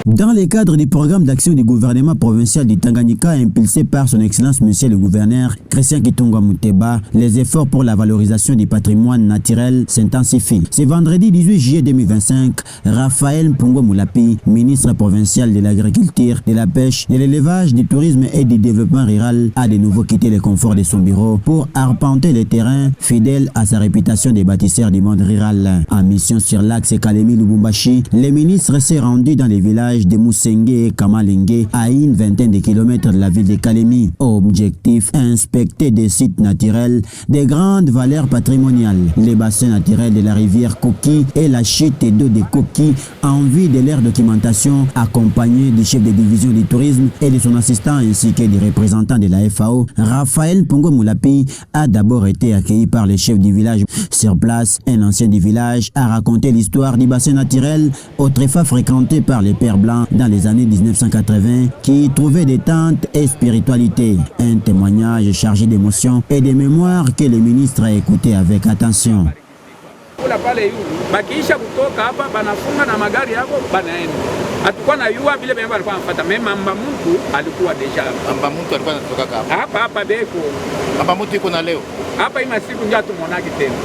Dans le cadre du programme d'action du gouvernement provincial du Tanganyika impulsé par son Excellence Monsieur le Gouverneur Christian Kitunga Muteba, les efforts pour la valorisation du patrimoine naturel s'intensifient. Ce vendredi 18 juillet 2025, Raphaël Mpungo Moulapi, ministre provincial de l'Agriculture, de la Pêche, de l'Élevage, du Tourisme et du Développement rural, a de nouveau quitté le confort de son bureau pour arpenter les terrains, fidèle à sa réputation des bâtisseurs du monde rural. En mission sur l'axe Kalemi Lubumbashi, le ministre s'est rendu dans les villages de Moussenge et Kamalengue à une vingtaine de kilomètres de la ville de Kalemi. Objectif, inspecter des sites naturels de grandes valeurs patrimoniales, les bassins naturels de la rivière Koki et la chute d'eau de Koki en vue de leur documentation, accompagné du chef de division du tourisme et de son assistant ainsi que des représentants de la FAO. Raphaël Mpungo Moulapi a d'abord été accueilli par le chef du village. Sur place, un ancien du village a raconté l'histoire du bassin naturel autrefois fréquenté par les pères blancs dans les années 1980 qui y trouvaient détente et spiritualité. Un témoignage chargé d'émotions et de mémoire que le ministre a écouté avec attention. Bakiisha kutoka hapa banafunga na magari yao banaenda. Hatakuwa na yua vile bemba alikuwa anafuata mema mamba mtu alikuwa deja. Mamba mtu alikuwa anatoka hapa. Hapa beko. Mamba mtu yuko na leo. Hapa ima siku ndio tumuonaki tena.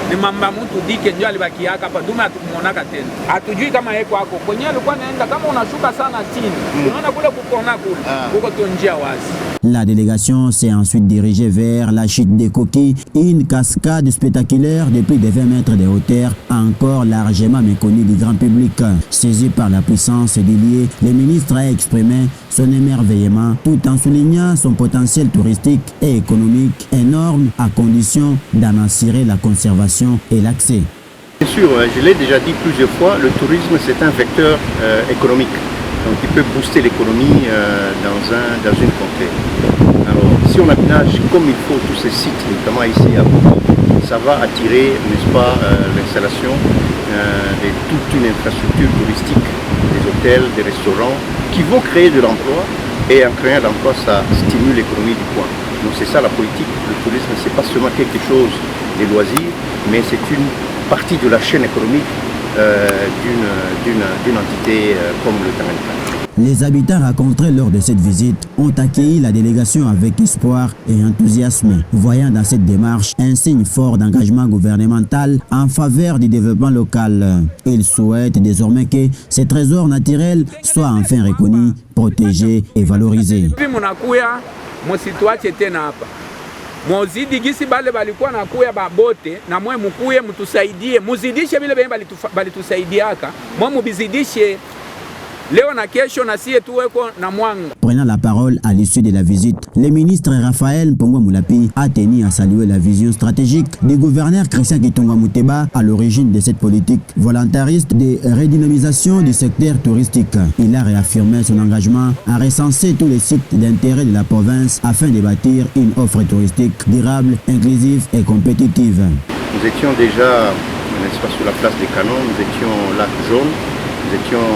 Ni mamba mtu dike ndio alibaki hapa dume atumuonaka tena. Hatujui kama yeko hapo. Kwenye alikuwa anaenda kama unashuka sana chini. Unaona kule kukona kule. Huko tu njia wazi. La délégation s'est ensuite dirigée vers la chute des coquilles, une cascade spectaculaire de plus de 20 mètres de hauteur, encore largement méconnue du grand public. Saisi par la puissance du lieu, le ministre a exprimé son émerveillement tout en soulignant son potentiel touristique et économique énorme à condition d'en assurer la conservation et l'accès. Bien sûr, je l'ai déjà dit plusieurs fois, le tourisme c'est un vecteur économique. Donc il peut booster l'économie dans une contrée. Alors si on aménage comme il faut tous ces sites, notamment ici à Bobo, ça va attirer, n'est-ce pas, l'installation de toute une infrastructure touristique, des hôtels, des restaurants, qui vont créer de l'emploi, et en créant de l'emploi, ça stimule l'économie du coin. Donc c'est ça la politique, le tourisme, c'est pas seulement quelque chose des loisirs, mais c'est une partie de la chaîne économique d'une entité comme le Tanganyika. Les habitants rencontrés lors de cette visite ont accueilli la délégation avec espoir et enthousiasme, voyant dans cette démarche un signe fort d'engagement gouvernemental en faveur du développement local. Ils souhaitent désormais que ces trésors naturels soient enfin reconnus, protégés et valorisés. Mozidi gisi bale balikuwa nakuya babote na mwe mukuye mtusaidie muzidishe vile bale balitusaidiaka mwe mubizidishe leo na kesho na sie tuweko na mwanga. Prenant la parole à l'issue de la visite, le ministre Raphaël Mpungo Moulapi a tenu à saluer la vision stratégique du gouverneur Christian Kitunga Muteba à l'origine de cette politique volontariste de redynamisation du secteur touristique. Il a réaffirmé son engagement à recenser tous les sites d'intérêt de la province afin de bâtir une offre touristique durable, inclusive et compétitive. Nous étions déjà, n'est-ce pas, sur la place des Canons, nous étions lac jaune. Nous étions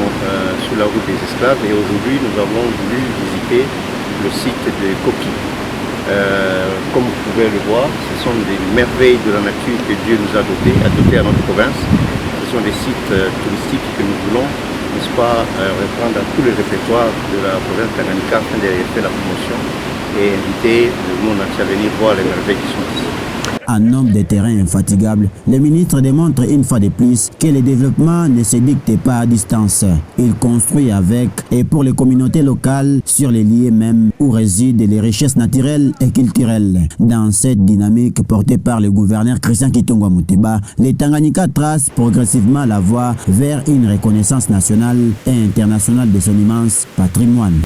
sur la route des esclaves et aujourd'hui nous avons voulu visiter le site de Koki. Comme vous pouvez le voir, ce sont des merveilles de la nature que Dieu nous a dotés à notre province. Ce sont des sites touristiques que nous voulons, n'est-ce pas, reprendre à tous les répertoires de la province Tanganyika afin de faire la promotion et inviter le monde entier à venir voir les merveilles qui sont ici. Un homme de terrain infatigable, le ministre démontre une fois de plus que le développement ne se dicte pas à distance. Il construit avec et pour les communautés locales sur les lieux mêmes où résident les richesses naturelles et culturelles. Dans cette dynamique portée par le gouverneur Christian Kitunga Muteba, le Tanganyika trace progressivement la voie vers une reconnaissance nationale et internationale de son immense patrimoine.